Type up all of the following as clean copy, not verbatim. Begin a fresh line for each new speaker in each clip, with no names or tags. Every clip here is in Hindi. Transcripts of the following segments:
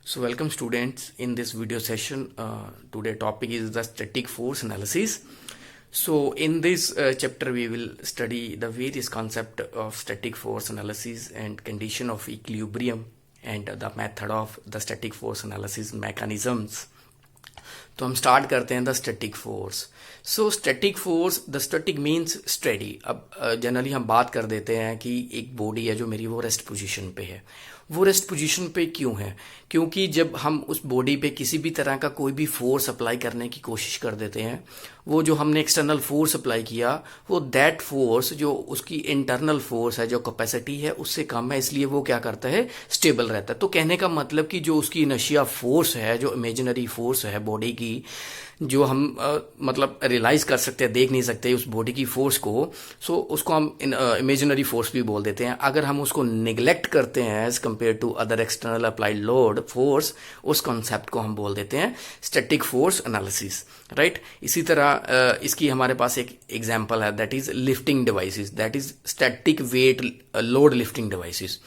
So welcome students in this video session. Today topic is the static force analysis. So in this chapter we will study the various concept of static force analysis and condition of equilibrium and the method of the static force analysis mechanisms. तो हम स्टार्ट करते हैं the static force. So static force, the static means steady. अब जनरली हम बात कर देते हैं कि एक बॉडी है जो मेरी वो रेस्ट पोजीशन पे है. वो रेस्ट पोजीशन पे क्यों है? क्योंकि जब हम उस बॉडी पे किसी भी तरह का कोई भी फोर्स अप्लाई करने की कोशिश कर देते हैं, वो जो हमने एक्सटर्नल फोर्स अप्लाई किया वो दैट फोर्स जो उसकी इंटरनल फोर्स है, जो कैपेसिटी है, उससे कम है, इसलिए वो क्या करता है, स्टेबल रहता है. तो कहने का मतलब कि जो उसकी इनर्शिया फोर्स है, जो इमेजिनरी फोर्स है बॉडी की, जो हम मतलब रियलाइज कर सकते हैं, देख नहीं सकते उस बॉडी की फोर्स को, सो उसको हम इमेजिनरी फोर्स भी बोल देते हैं. अगर हम उसको निगलेक्ट करते हैं as compare to other external applied load force, उस कॉन्सेप्ट को हम बोल देते हैं स्टैटिक फोर्स एनालिसिस. राइट. इसी तरह इसकी हमारे पास एक एग्जांपल है, that is lifting devices, that is static weight load lifting devices.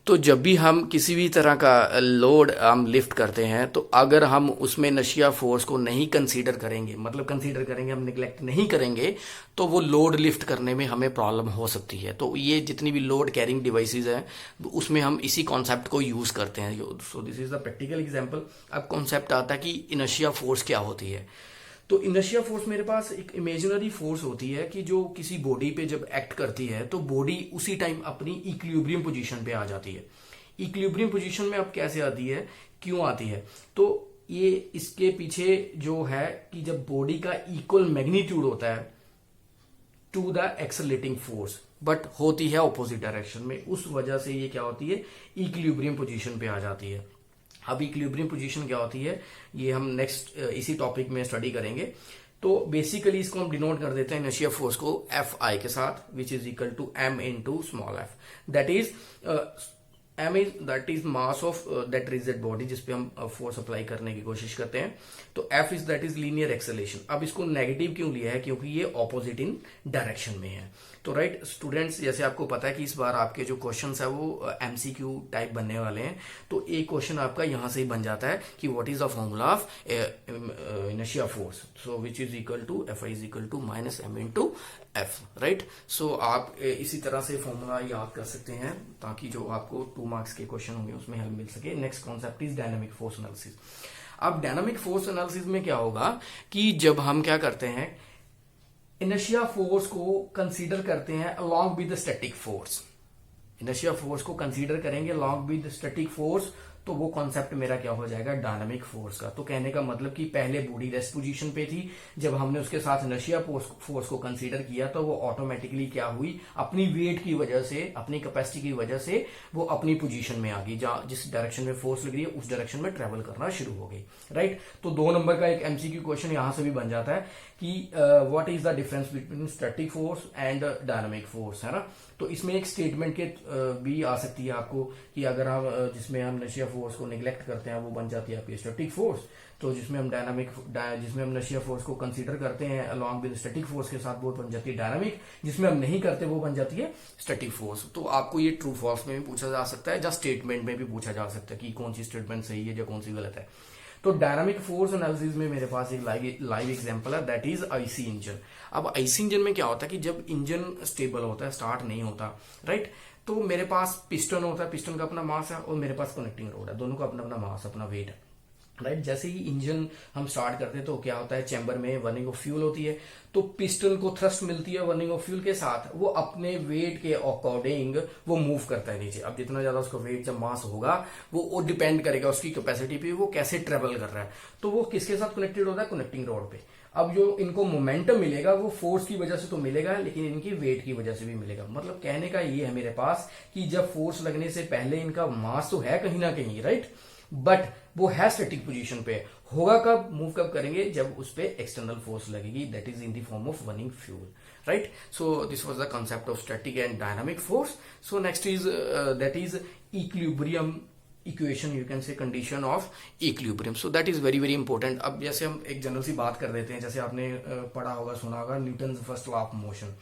तो जब भी हम किसी भी तरह का लोड हम लिफ्ट करते हैं, तो अगर हम उसमें इनर्शिया फोर्स को नहीं कंसीडर करेंगे, मतलब कंसीडर करेंगे, हम निगलेक्ट नहीं करेंगे, तो वो लोड लिफ्ट करने में हमें प्रॉब्लम हो सकती है. तो ये जितनी भी लोड कैरिंग डिवाइसेस हैं उसमें हम इसी कॉन्सेप्ट को यूज करते हैं. सो this is the practical example. अब कॉन्सेप्ट आता है कि इनर्शिया फोर्स क्या होती है. तो इनर्शिया फोर्स मेरे पास एक इमेजिनरी फोर्स होती है कि जो किसी बॉडी पे जब एक्ट करती है तो बॉडी उसी टाइम अपनी इक्विलिब्रियम पोजीशन पे आ जाती है. इक्विलिब्रियम पोजीशन में अब कैसे आती है, क्यों आती है? तो ये इसके पीछे जो है कि जब बॉडी का इक्वल मैग्नीट्यूड होता है to the accelerating force, but होती है ऑपोजिट डायरेक्शन में, उस वजह से ये क्या होती है, इक्विलिब्रियम पोजीशन पे आ जाती है. अब इक्विलिब्रियम पोजीशन क्या होती है ये हम नेक्स्ट इसी टॉपिक में स्टडी करेंगे. तो बेसिकली इसको हम डिनोट कर देते हैं इनर्शिया फोर्स को एफ आई के साथ, which is equal to M into small F. That is M is that is mass of that rigid body जिसपे हम फोर्स अप्लाई करने की कोशिश करते हैं. तो F is that is linear acceleration. अब इसको नेगेटिव क्यों लिया है? क्योंकि ये ऑपोजिट इन डायरेक्शन में है. तो राइट स्टूडेंट्स, जैसे आपको पता है कि इस बार आपके जो क्वेश्चंस है वो एमसीक्यू टाइप बनने वाले हैं. तो एक क्वेश्चन आपका यहां से ही बन जाता है कि what is the formula of inertia force, so which is equal to F I is equal to minus M into F. Right. So आप इसी तरह से फॉर्मूला याद कर सकते हैं ताकि जो आपको 2 मार्क्स के क्वेश्चन होंगे उसमें हेल्प मिल सके. Next concept is dynamic force analysis. अब डायनामिक फोर्स एनालिसिस में क्या होगा कि जब हम क्या करते हैं, इनर्शिया फोर्स को कंसीडर करते हैं along with the static force. Inertia force को कंसीडर करेंगे along with the static force, तो वो कॉन्सेप्ट मेरा क्या हो जाएगा, डायनामिक फोर्स का. तो कहने का मतलब कि पहले बॉडी रेस्ट पोजीशन पे थी, जब हमने उसके साथ इनर्शिया फोर्स को कंसीडर किया तो वो ऑटोमेटिकली क्या हुई, अपनी वेट की वजह से, अपनी कैपेसिटी की वजह से वो अपनी पोजीशन में आ गई. जहां जिस डायरेक्शन में फोर्स लग रही है उस डायरेक्शन में ट्रेवल करना शुरू हो गई. राइट. तो 2 नंबर का एक एमसीक्यू क्वेश्चन यहां से भी बन जाता है कि what is the difference between static force and dynamic force, है ना. तो इसमें एक स्टेटमेंट के भी आ सकती है आपको कि अगर हम जिसमें हम इनर्शिया फोर्स को निगलेक्ट करते हैं वो बन जाती है आपकी स्टैटिक फोर्स. तो जिसमें हम जिसमें हम इनर्शिया फोर्स को कंसीडर करते हैं अलॉन्ग विद स्टैटिक फोर्स के साथ वो बन जाती है डायनामिक. जिसमें हम नहीं करते वो बन जाती है स्टैटिक फोर्स. तो आपको ये ट्रू फॉल्स में भी पूछा जा सकता है, या स्टेटमेंट में भी पूछा जा सकता है कि कौन सी स्टेटमेंट सही है या कौन सी गलत है. तो डायनामिक फोर्स एनालिसिस में मेरे पास एक लाइव एग्जांपल है, दैट इज आईसी इंजन. अब आईसी इंजन में क्या होता है कि जब इंजन स्टेबल होता है, स्टार्ट नहीं होता, राइट, तो मेरे पास पिस्टन होता है, पिस्टन का अपना मास है, और मेरे पास कनेक्टिंग रोड है, दोनों का अपना अपना मास, अपना वेट है. राइट. जैसे ही इंजन हम स्टार्ट करते हैं तो क्या होता है, चैम्बर में बर्निंग ऑफ फ्यूल होती है, तो पिस्टन को थ्रस्ट मिलती है बर्निंग ऑफ फ्यूल के साथ, वो अपने वेट के अकॉर्डिंग वो मूव करता है नीचे. अब जितना ज्यादा उसका वेट जब मास होगा वो डिपेंड करेगा उसकी कैपेसिटी पे, वो कैसे ट्रेवल कर रहा है. तो वो किसके साथ कनेक्टेड होता है, कनेक्टिंग रोड पे. अब जो इनको मोमेंटम मिलेगा वो फोर्स की वजह से तो मिलेगा, लेकिन इनकी वेट की वजह से भी मिलेगा. मतलब कहने का ये है मेरे पास कि जब फोर्स लगने से पहले इनका मास तो है कहीं ना कहीं, राइट, बट वो है स्टैटिक पोजीशन पे. होगा कब, मूव कब करेंगे, जब उस पे एक्सटर्नल फोर्स लगेगी, that is in the form of burning fuel. Right. So this was the concept of static and dynamic force. So next is that is equilibrium equation, you can say condition of equilibrium. So that is very very important. अब जैसे हम एक जनरल सी बात कर देते हैं, जैसे आपने पढ़ा होगा, सुना होगा Newton first law of motion,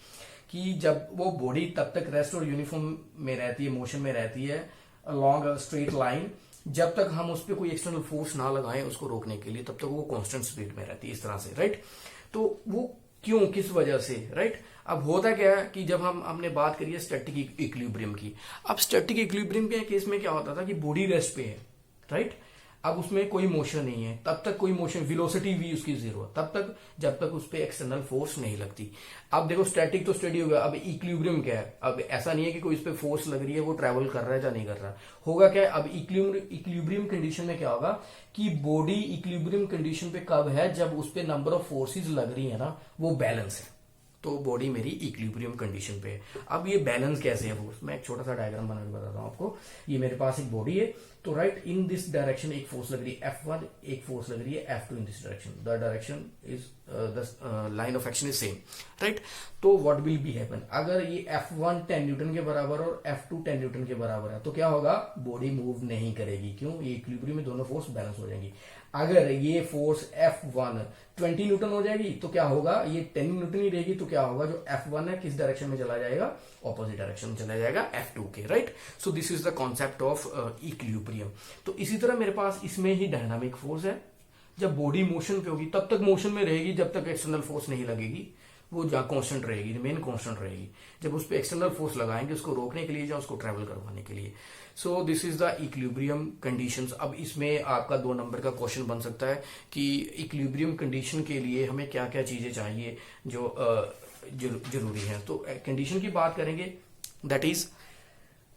कि जब वो बॉडी तब तक रेस्ट और यूनिफॉर्म में रहती है, मोशन में रहती है, अलॉन्ग स्ट्रेट लाइन, जब तक हम उस पर कोई एक्सटर्नल फोर्स ना लगाएं उसको रोकने के लिए, तब तक वो कांस्टेंट स्पीड में रहती है इस तरह से, राइट। तो वो क्यों, किस वजह से, राइट। अब होता क्या है कि जब हमने बात करी है स्टैटिक इक्विलिब्रियम की, अब स्टैटिक इक्विलिब्रियम के केस में क्या होता था कि बॉडी रेस्ट पे है, राइट। अब उसमें कोई मोशन नहीं है, तब तक कोई मोशन, वेलोसिटी भी उसकी जीरो, तब तक जब तक उस पर एक्सटर्नल फोर्स नहीं लगती। अब देखो स्टैटिक तो स्टडी हो गया, अब इक्विलिब्रियम क्या है, अब ऐसा नहीं है कि कोई इस पे फोर्स लग रही है वो ट्रेवल कर रहा है या नहीं कर रहा, होगा क्या है, अब इक्विलिब्रियम कंडीशन में क्या होगा कि बॉडी इक्विलिब्रियम कंडीशन पे कब है, जब उस पे नंबर ऑफ फोर्सेज लग रही है ना, वो बैलेंस है, तो बॉडी मेरी इक्विलिब्रियम कंडीशन पे है। अब ये बैलेंस कैसे है फोर्स, मैं एक छोटा सा डायग्राम बना के बताता हूं आपको। ये मेरे पास एक बॉडी है, तो राइट इन दिस डायरेक्शन एक फोर्स लग रही है F1, एक फोर्स लग रही है F2 in this direction, the direction is the line of action is same, right. तो व्हाट विल बी हैपन, अगर ये F1 10 न्यूटन के बराबर और F2 10 न्यूटन के बराबर है, तो क्या होगा, बॉडी मूव नहीं करेगी, क्यों, ये इक्विलिब्रियम में दोनों फोर्स बैलेंस हो जाएंगी। अगर ये फोर्स F1 20 न्यूटन हो जाएगी तो क्या होगा, ये 10 न्यूटन ही रहेगी, तो क्या होगा, जो F1 है किस डायरेक्शन में चला जाएगा, ऑपोजिट डायरेक्शन में चला जाएगा F2 के, right. So this is the concept of equilibrium. तो इसी तरह मेरे पास इसमें ही डायनामिक फोर्स है, जब बॉडी मोशन पे होगी तब तक मोशन में रहेगी, जब तक एक्सटर्नल फोर्स नहीं लगेगी, वो जहां कांस्टेंट रहेगी, रिमेन कांस्टेंट रहेगी। जब उस पर एक्सटर्नल फोर्स लगाएंगे उसको रोकने के लिए या उसको ट्रेवल करवाने के लिए। सो this is the equilibrium conditions. अब इसमें आपका 2 नंबर का क्वेश्चन बन सकता है कि इक्विलिब्रियम कंडीशन के लिए हमें क्या क्या चीजें चाहिए जो जरूरी है। तो कंडीशन की बात करेंगे, that is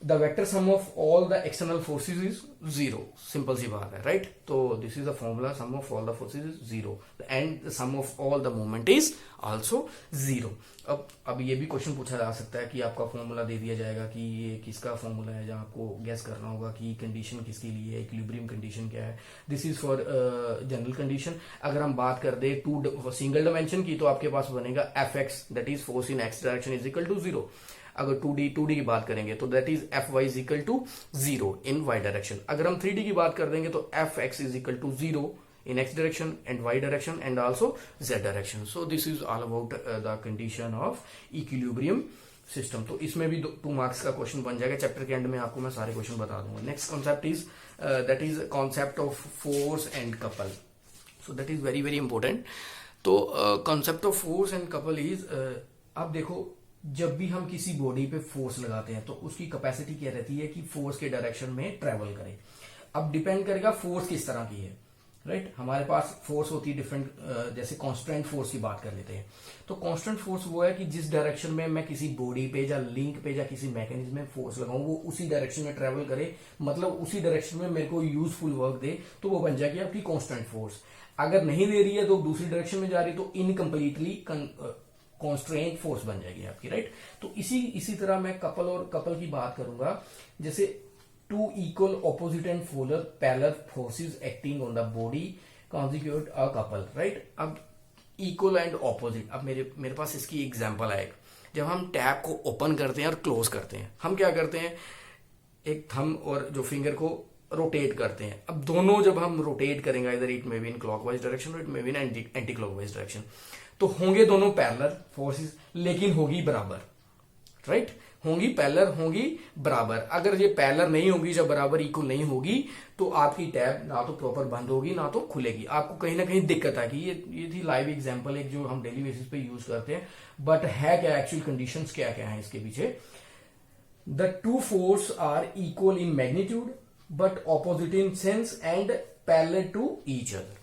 the vector sum of all the external forces is 0, simple सी बात है, राइट। तो this is the formula, sum of all the forces is 0 and sum of all the movement is also 0। अब ये भी क्वेश्चन पूछा जा सकता है कि आपका फॉर्मूला दे दिया जाएगा कि ये किसका फॉर्मूला है, जहां आपको गैस करना होगा कि कंडीशन किसके लिए है, इक्विलिब्रियम कंडीशन क्या है। This is for general condition. अगर हम बात कर दे सिंगल डायमेंशन की, तो आपके पास बनेगा Fx, that is force in x direction is equal to 0। अगर 2D की बात करेंगे तो that is Fy is equal to 0 in y direction. अगर हम 3D की बात कर देंगे तो Fx is equal to 0 in x direction and y direction and also z direction. So this is all about the condition of equilibrium system. तो इसमें भी 2 मार्क्स का क्वेश्चन बन जाएगा, चैप्टर के एंड में आपको मैं सारे क्वेश्चन बता दूंगा। Next concept is that is concept of force and couple. So that is very very important. तो concept of force and couple is, अब देखो जब भी हम किसी बॉडी पे फोर्स लगाते हैं तो उसकी कैपेसिटी क्या रहती है कि फोर्स के डायरेक्शन में ट्रेवल करे। अब डिपेंड करेगा फोर्स किस तरह की है, राइट। हमारे पास फोर्स होती है डिफरेंट, जैसे कांस्टेंट फोर्स की बात कर लेते हैं। तो कांस्टेंट फोर्स वो है कि जिस डायरेक्शन में मैं किसी बॉडी पे या लिंक पे या किसी मैकेनिज्म में फोर्स लगाऊं वो उसी डायरेक्शन में ट्रेवल करे, मतलब उसी डायरेक्शन में मेरे को यूजफुल वर्क दे, तो वो बन जाएगी आपकी कांस्टेंट फोर्स। अगर नहीं दे रही है तो दूसरी डायरेक्शन में जा रही है तो इनकम्प्लीटली कॉन्स्ट्रेंट फोर्स बन जाएगी आपकी, राइट। तो इसी तरह मैं कपल की बात करूंगा, जैसे 2 equal opposite and parallel forces acting on the body constitute a couple, right। अब equal and opposite, अब मेरे पास इसकी एग्जांपल है। जब हम टैप को ओपन करते हैं और क्लोज करते हैं, हम क्या करते हैं, एक थंब और जो फिंगर को रोटेट करते हैं। अब दोनों जब हम रोटेट करेंगे, इधर it may be in clockwise direction और it may be in anticlockwise clockwise, तो होंगे दोनों पैरेलल फोर्सेस, लेकिन होगी बराबर, राइट। होंगी पैरेलल, होंगी बराबर। अगर ये पैरेलल नहीं होगी, जब बराबर इक्वल नहीं होगी, तो आपकी टैब ना तो प्रॉपर बंद होगी ना तो खुलेगी, आपको कहीं ना कहीं दिक्कत आएगी। ये थी लाइव एग्जांपल एक जो हम डेली बेसिस पे यूज करते हैं, बट है क्या एक्चुअल कंडीशंस क्या क्या है इसके पीछे। The 2 force are equal in magnitude but opposite in sense and parallel to each other,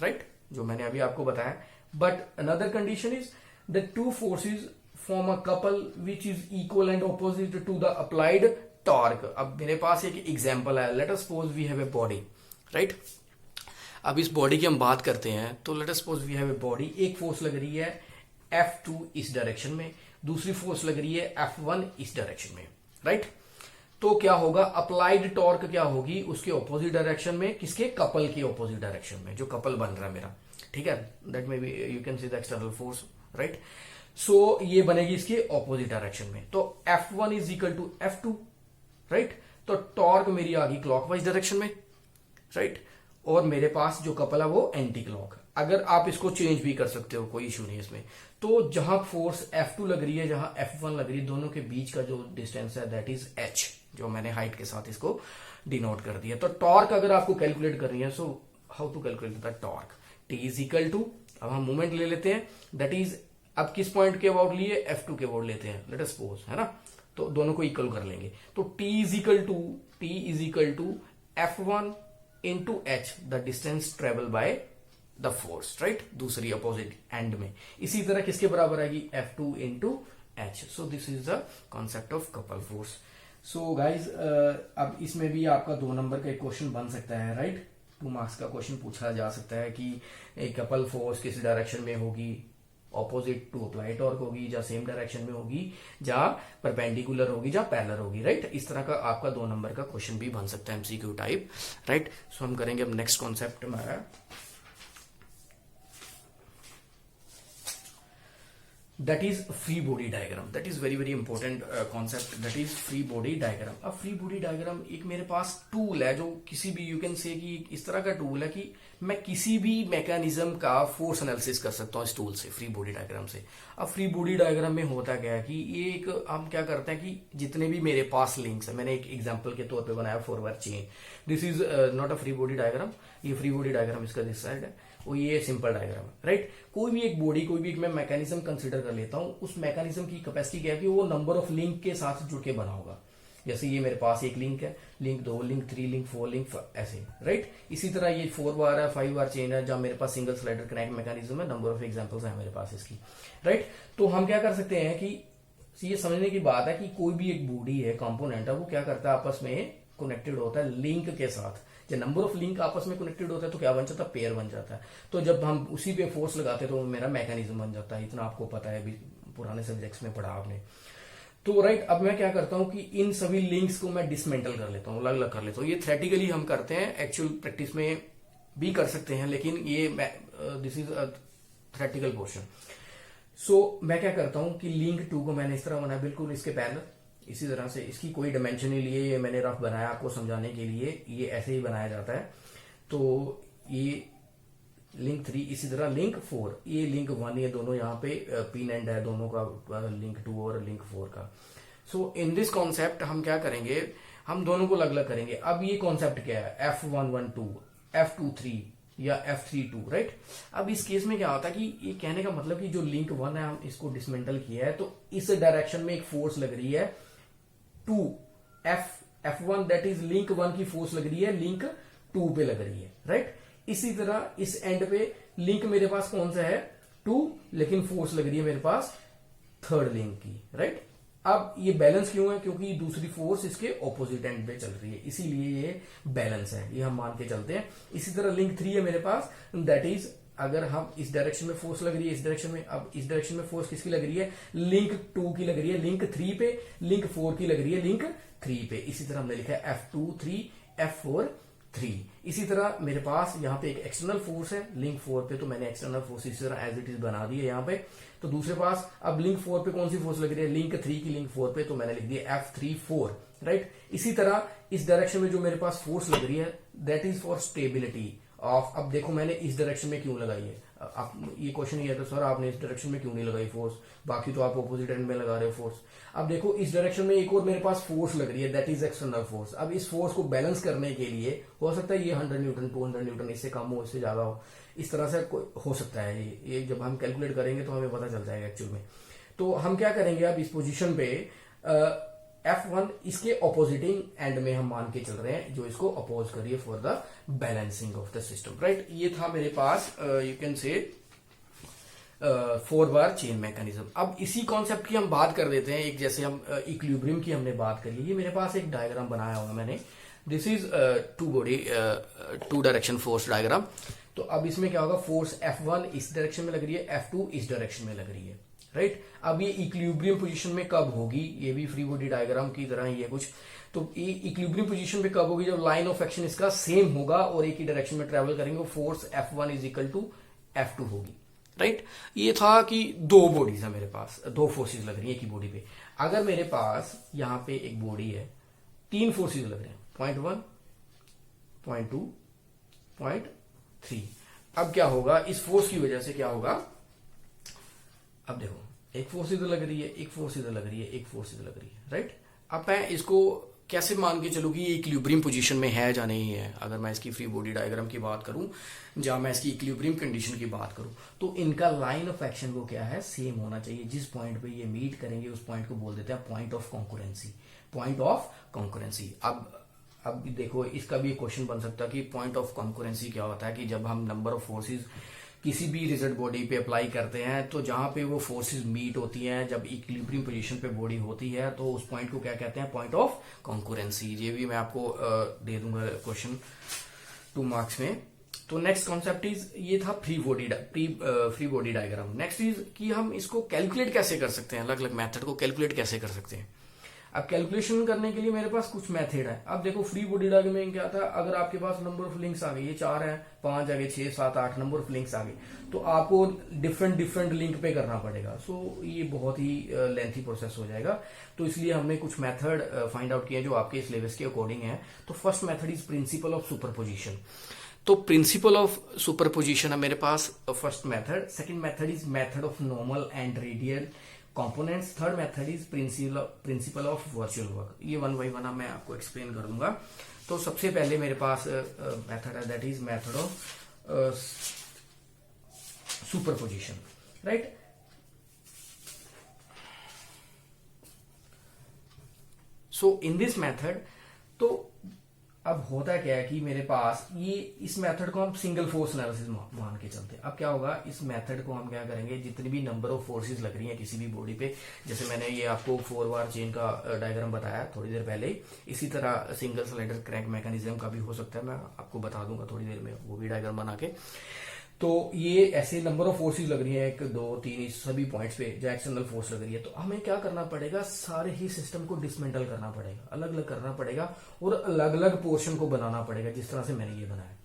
right, जो मैंने अभी आपको बताया। But another condition is the 2 forces form a couple which is equal and opposite to the applied torque। अब मेरे पास एक एग्जांपल है, let us suppose we have a body, right. अब इस बॉडी की हम बात करते हैं, तो let us suppose we have a body, एक फोर्स लग रही है F2 इस डायरेक्शन में, दूसरी फोर्स लग रही है F1 इस डायरेक्शन में, राइट। तो क्या होगा, अप्लाइड टॉर्क क्या होगी उसके ऑपोजिट डायरेक्शन में, किसके, कपल के ऑपोजिट डायरेक्शन में, जो कपल बन रहा है मेरा, ठीक है। That may be you can see the external force, right. सो ये बनेगी इसके ऑपोजिट डायरेक्शन में, तो F1 is equal to F2, right. तो टॉर्क मेरी आ गई क्लॉकवाइज डायरेक्शन में, राइट। और मेरे पास जो कपल है वो एंटी क्लॉक। अगर आप इसको चेंज भी कर सकते हो, कोई इशू नहीं इसमें। तो जहां फोर्स F2 लग रही है, जहां F1 लग रही है, दोनों के बीच का जो डिस्टेंस है दैट इज h, जो मैंने हाइट के साथ इसको डिनोट कर दिया। तो टॉर्क अगर आपको कैलकुलेट करनी है, so how to calculate the torque, T is equal to, अब हम मोमेंट ले लेते हैं, दैट इज, अब किस पॉइंट के अबाउट लिए, F2 के अबाउट लेते हैं, लेट अस सपोज, है ना, तो दोनों को इक्वल कर लेंगे। तो T is equal to F1 into H, the distance travel by the force, right, दूसरी अपोजिट एंड में। इसी तरह किसके बराबर आएगी, F2 into H. So this is the concept of couple force. So guys, अब इसमें भी आपका 2 नंबर का एक क्वेश्चन बन सकता है, राइट, 2 मार्क्स का क्वेश्चन पूछा जा सकता है कि एक कपल फोर्स किस डायरेक्शन में होगी, ऑपोजिट टू अप्लाई टॉर्क होगी, या सेम डायरेक्शन में होगी, या परपेंडिकुलर होगी, या पैरेलल होगी, राइट। इस तरह का आपका 2 नंबर का क्वेश्चन भी बन सकता है, एमसीक्यू टाइप, राइट। सो हम करेंगे अब नेक्स्ट कॉन्सेप्ट हमारा, that is free body diagram, that is very very important concept, that is free body diagram। अब free body diagram एक मेरे पास टूल है जो किसी भी, यू कैन से कि इस तरह का टूल है कि मैं किसी भी मैकेनिज्म का फोर्स एनालिसिस कर सकता हूँ इस टूल से, फ्री बॉडी डायग्राम से। अब फ्री बॉडी डायग्राम में होता क्या है कि ये एक, हम क्या करते हैं कि जितने भी मेरे पास लिंक्स है, मैंने एक एग्जांपल के तौर पे बनाया forward chain, this is not a free body diagram, ये फ्री बॉडी डायग्राम इसका दिस साइड है, वो ये सिंपल डायग्राम है, राइट। कोई भी एक बॉडी, कोई भी एक मैं मैकेनिज्म कंसीडर कर लेता हूं, उस मैकेनिज्म की कैपेसिटी क्या है कि वो नंबर ऑफ लिंक के साथ जुड़ के बना होगा। जैसे ये मेरे पास एक लिंक है, लिंक 2, लिंक 3, लिंक 4, लिंक ऐसे, राइट। इसी तरह ये 4 बार है, 5 बार चेन है, जहां मेरे पास सिंगल स्लाइडर कनेक्ट मैकेनिज्म है, नंबर ऑफ एग्जांपल्स है मेरे पास इसकी, राइट। तो हम क्या कर सकते हैं कि ये समझने की बात है कि कोई भी एक बॉडी है, कंपोनेंट है, वो क्या करता है, आपस में कनेक्टेड होता है लिंक के साथ। जब नंबर ऑफ लिंक आपस में कनेक्टेड होता है तो क्या बन जाता है, पेयर बन जाता है। तो जब हम उसी पे फोर्स लगाते हैं तो मेरा मैकेनिज्म बन जाता है। इतना आपको पता है, पुराने सब्जेक्ट्स में पढ़ा आपने। तो राइट, अब मैं क्या करता हूं कि इन सभी लिंक्स को मैं डिसमेंटल कर लेता हूं, अलग अलग कर लेता हूं। ये थ्योरेटिकली हम करते हैं, एक्चुअल प्रैक्टिस में भी कर सकते हैं, लेकिन ये this is a theoretical portion. सो मैं क्या करता हूं कि लिंक 2 को मैंने इस तरह बनाया, बिल्कुल इसके पैरेलल, इसी तरह से, इसकी कोई डायमेंशन नहीं लिए, ये मैंने रफ बनाया आपको समझाने के लिए, ये ऐसे ही बनाया जाता है। तो ये लिंक 3, इसी तरह लिंक 4, ये लिंक 1, ये दोनों यहाँ पे पिन एंड है दोनों का, लिंक 2 और लिंक 4 का। सो इन दिस कॉन्सेप्ट हम क्या करेंगे, हम दोनों को अलग अलग करेंगे। अब ये कॉन्सेप्ट क्या है, F112, F23 या F32, राइट। अब इस केस में क्या होता है कि ये कहने का मतलब कि जो लिंक 1 है, हम इसको डिसमेंटल किया है, तो इस डायरेक्शन में एक फोर्स लग रही है 2, F1 दैट इज लिंक 1 की फोर्स लग रही है लिंक 2 पे लग रही है, राइट। इसी तरह इस एंड पे लिंक मेरे पास कौन सा है, 2, लेकिन फोर्स लग रही है मेरे पास 3rd लिंक की, राइट। अब ये बैलेंस क्यों है, क्योंकि दूसरी फोर्स इसके ऑपोजिट एंड पे चल रही है, इसीलिए ये बैलेंस है, ये हम मान के चलते हैं। इसी तरह लिंक 3 है मेरे पास, दैट इज, अगर हम इस डायरेक्शन में फोर्स लग रही है, इस डायरेक्शन में, अब इस डायरेक्शन में फोर्स किसकी लग रही है, लिंक 2 की लग रही है लिंक 3 पे, लिंक 4 की लग रही है लिंक 3 पे। इसी तरह हमने लिखा है F23, F4, 3। इसी तरह मेरे पास यहाँ पे एक एक्सटर्नल फोर्स है लिंक 4 पे, तो मैंने एक्सटर्नल फोर्स इसी तरह एज इट इज बना दी है यहाँ पे। तो दूसरे पास अब लिंक 4 पे कौन सी फोर्स लग रही है, लिंक 3 की लिंक 4 पे, तो मैंने लिख दिया F34, राइट। इसी तरह इस डायरेक्शन में जो मेरे पास फोर्स लग रही है, that is for stability of, अब देखो मैंने इस डायरेक्शन में क्यों लगाई है, आप ये क्वेश्चन ये था सर आपने इस डायरेक्शन में क्यों नहीं लगाई फोर्स, बाकी तो आप ऑपोजिट एंड में लगा रहे हो फोर्स। अब देखो इस डायरेक्शन में एक और मेरे पास फोर्स लग रही है, दैट इज एक्सटर्नल फोर्स। अब इस फोर्स को बैलेंस करने के लिए हो सकता है ये 100 न्यूटन 200 न्यूटन, इससे कम हो इससे ज्यादा हो, इस तरह से हो सकता है। ये जब हम कैलकुलेट करेंगे तो हमें पता चल जाएगा एक्चुअल में। तो हम क्या करेंगे, अब इस पोजिशन पे F1 इसके ऑपोजिटिंग एंड में हम मान के चल रहे हैं, जो इसको अपोज करिए for the balancing of the system, right. ये था मेरे पास you can say 4 bar chain mechanism. अब इसी कॉन्सेप्ट की हम बात कर देते हैं, एक जैसे हम इक्विलिब्रियम की हमने बात करी, ये मेरे पास एक डायग्राम बनाया हुआ मैंने, this is 2 direction force diagram. तो अब इसमें क्या होगा, फोर्स F1 इस डायरेक्शन में लग रही है, F2 इस डायरेक्शन में लग रही है, राइट। अब ये इक्विलिब्रियम पोजीशन में कब होगी, ये भी फ्री बॉडी डायग्राम की तरह ही है कुछ। तो ये इक्विलिब्रियम पोजीशन पे कब होगी, जब लाइन ऑफ एक्शन इसका सेम होगा और एक ही डायरेक्शन में ट्रेवल करेंगे, force F1 is equal to F2 होगी, राइट। ये था कि 2 बॉडीज है मेरे पास, 2 फोर्सेज लग रही है एक ही बॉडी पे। अगर मेरे पास यहां पे एक बॉडी है, 3 फोर्सेज लग रहे हैं, 0.1, 0.2, 0.3। अब क्या होगा, इस फोर्स की वजह से क्या होगा, अब देखो एक फोर्स इधर लग रही है, एक फोर्स इधर लग रही है, एक फोर्स इधर लग रही है, राइट। अब मैं इसको कैसे मान के चलो कि ये इक्विलिब्रियम पोजीशन में है या नहीं है। अगर मैं इसकी फ्री बॉडी डायग्राम की बात करूं या मैं इसकी इक्विलिब्रियम कंडीशन की बात करूं, तो इनका लाइन ऑफ एक्शन को क्या है, सेम होना चाहिए। जिस पॉइंट पे ये मीट करेंगे उस पॉइंट को बोल देते हैं point of concurrency, point of concurrency. अब देखो, इसका भी एक क्वेश्चन बन सकता है कि पॉइंट ऑफ कॉन्करेंसी क्या होता है, कि जब हम नंबर ऑफ फोर्सेज किसी भी रिजिड बॉडी पे अप्लाई करते हैं, तो जहां पे वो फोर्सेस मीट होती हैं, जब इक्विलिब्रियम पोजीशन पे बॉडी होती है, तो उस पॉइंट को क्या कहते हैं, पॉइंट ऑफ कॉन्करेंसी। ये भी मैं आपको दे दूंगा क्वेश्चन 2 मार्क्स में। तो नेक्स्ट कॉन्सेप्ट इज, ये था free body diagram. Next is कि हम इसको कैलकुलेट कैसे कर सकते हैं, अलग अलग मेथड को कैलकुलेट कैसे कर सकते हैं। अब कैलकुलेशन करने के लिए मेरे पास कुछ मेथड है। अब देखो, फ्री बॉडी डायग्राम में क्या था, अगर आपके पास नंबर ऑफ लिंक्स आ गए, ये 4 है, 5 आ गए, 6, 7, 8 नंबर ऑफ लिंक्स आ गए, तो आपको डिफरेंट लिंक पे करना पड़ेगा। सो ये बहुत ही लेंथी प्रोसेस हो जाएगा। तो इसलिए हमने कुछ मेथड फाइंड आउट किए जो आपके सिलेबस के अकॉर्डिंग है। तो first method is principle of superposition. तो प्रिंसिपल ऑफ सुपरपोजिशन है मेरे पास first method. Second method is method of normal and radial components. Third method is principle of virtual work. ये 1 बाय 1 मैं आपको एक्सप्लेन कर दूंगा। तो सबसे पहले मेरे पास मेथड है, that is method of superposition, right. So in this method, तो अब होता क्या है कि मेरे पास ये, इस मेथड को हम सिंगल फोर्स एनालिसिस मान के चलते हैं। अब क्या होगा, इस मेथड को हम क्या करेंगे, जितनी भी नंबर ऑफ फोर्सेस लग रही हैं किसी भी बॉडी पे, जैसे मैंने ये आपको 4 बार चेन का डायग्राम बताया थोड़ी देर पहले ही, इसी तरह सिंगल स्लाइडर क्रैंक मैकेनिज्म का भी हो सकता है, मैं आपको बता दूंगा थोड़ी देर में वो भी डायग्राम बना के। तो ये ऐसे नंबर ऑफ फोर्सेस लग रही है, 1, 2, 3 इस सभी पॉइंट्स पे जो एक्सटर्नल फोर्स लग रही है, तो हमें क्या करना पड़ेगा, सारे ही सिस्टम को डिसमेंटल करना पड़ेगा, अलग अलग करना पड़ेगा और अलग अलग पोर्शन को बनाना पड़ेगा, जिस तरह से मैंने ये बनाया।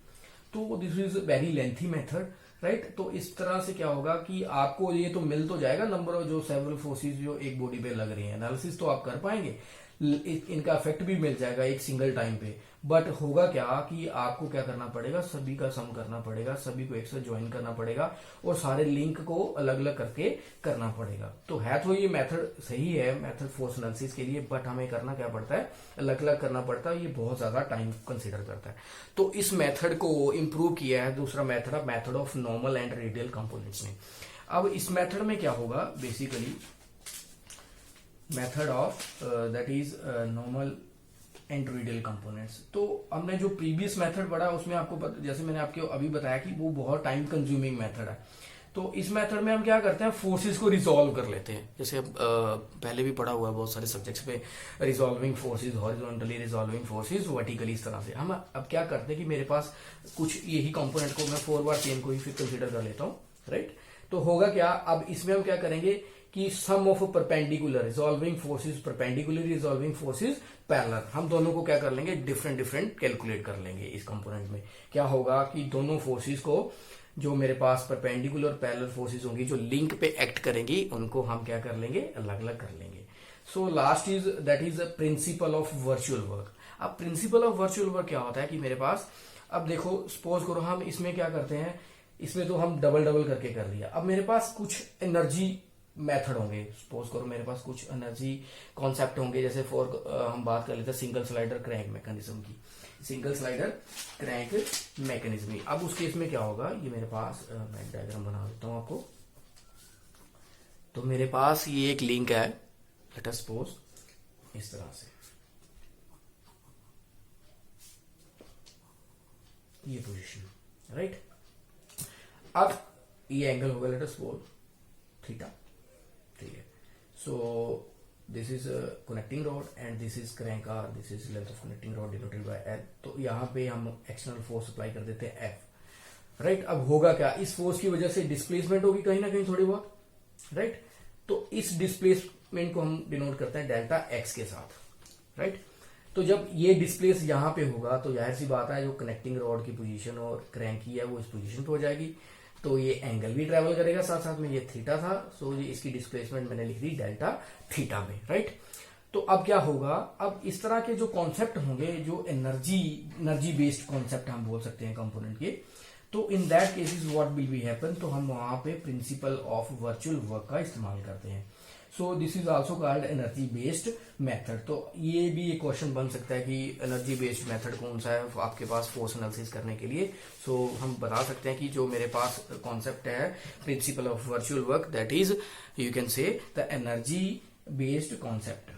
तो this is very lengthy method, right. तो इस तरह से क्या होगा कि आपको ये तो मिल तो जाएगा नंबर ऑफ जो सेवरल फोर्सेस जो एक बॉडी पे लग रही है, एनालिसिस तो आप कर पाएंगे, इनका इफेक्ट भी मिल जाएगा एक सिंगल टाइम पे। बट होगा क्या कि आपको क्या करना पड़ेगा, सभी का सम करना पड़ेगा, सभी को एक साथ ज्वाइन करना पड़ेगा और सारे लिंक को अलग अलग करके करना पड़ेगा। तो है तो ये मेथड सही है, मेथड फोर्स एनालिसिस के लिए, बट हमें करना क्या पड़ता है, अलग अलग करना पड़ता है, ये बहुत ज्यादा टाइम कंसिडर करता है। तो इस मेथड को इंप्रूव किया है दूसरा method, method of normal and radial components ने। अब इस मेथड में क्या होगा, basically method of that is normal and radial components. तो हमने जो प्रीवियस मेथड पढ़ा उसमें आपको जैसे मैंने आपको अभी बताया कि वो बहुत टाइम कंज्यूमिंग मेथड है। तो इस मेथड में हम क्या करते हैं, फोर्सेस को रिजॉल्व कर लेते हैं, जैसे पहले भी पढ़ा हुआ है बहुत सारे सब्जेक्ट्स पे, resolving forces, horizontally resolving forces, vertically, इस तरह से। हम अब क्या करते हैं कि मेरे पास कुछ यही कंपोनेंट को मैं 4 बार चेन को ही फिर कंसिडर कर लेता हूँ, राइट। तो होगा क्या, अब इसमें हम क्या करेंगे कि sum of perpendicular resolving forces, perpendicular resolving forces parallel, हम दोनों को क्या कर लेंगे, डिफरेंट कैलकुलेट कर लेंगे। इस कंपोनेंट में क्या होगा कि दोनों फोर्सेस को, जो मेरे पास परपेंडिकुलर पैरेलल फोर्सेस होंगी जो लिंक पे एक्ट करेंगी, उनको हम क्या कर लेंगे, अलग अलग कर लेंगे। So last is that is principle of virtual work. अब प्रिंसिपल ऑफ वर्चुअल वर्क क्या होता है कि मेरे पास, अब देखो सपोज करो हम इसमें क्या करते हैं, इसमें तो हम डबल करके कर लिया। अब मेरे पास कुछ एनर्जी मेथड होंगे, सपोज करो मेरे पास कुछ एनर्जी कॉन्सेप्ट होंगे, जैसे हम बात कर लेते हैं सिंगल स्लाइडर क्रैंक मैकेनिज्म की, सिंगल स्लाइडर क्रैंक मैकेनिज्म। अब उस केस में क्या होगा, ये मेरे पास मैं डायग्राम बना देता हूं आपको। तो मेरे पास ये एक लिंक है, लेट अस सपोज इस तरह से, ये पोजीशन, राइट। अब ये एंगल होगा, लेट अस सपोज थीटा, ठीक है। So this is connecting rod and this is crank R, this is length of connecting rod denoted by L. तो यहां पे हम एक्सटर्नल फोर्स अप्लाई कर देते हैं एफ, राइट। अब होगा क्या, इस फोर्स की वजह से डिस्प्लेसमेंट होगी कहीं ना कहीं थोड़ी बहुत, राइट। तो इस डिस्प्लेसमेंट को हम डिनोट करते हैं डेल्टा एक्स के साथ, राइट। तो जब ये डिस्प्लेस यहां पे होगा तो जाहिर सी बात है जो कनेक्टिंग रॉड की पोजीशन और क्रैंक की है वो इस पोजीशन पे हो जाएगी, तो ये एंगल भी ट्रेवल करेगा साथ साथ में, ये थीटा था, सो ये इसकी डिस्प्लेसमेंट मैंने लिख दी डेल्टा थीटा में, राइट। तो अब क्या होगा, अब इस तरह के जो कॉन्सेप्ट होंगे, जो एनर्जी बेस्ड कॉन्सेप्ट हम बोल सकते हैं कंपोनेंट के, तो in that cases what will be happen, तो हम वहां पे प्रिंसिपल ऑफ वर्चुअल वर्क का इस्तेमाल करते हैं। सो this is also called energy based method. तो ये भी एक क्वेश्चन बन सकता है कि एनर्जी बेस्ड मेथड कौन सा है आपके पास फोर्स एनालिसिस करने के लिए। सो हम बता सकते हैं कि जो मेरे पास कॉन्सेप्ट है principal of virtual work, that is you can say the energy based concept.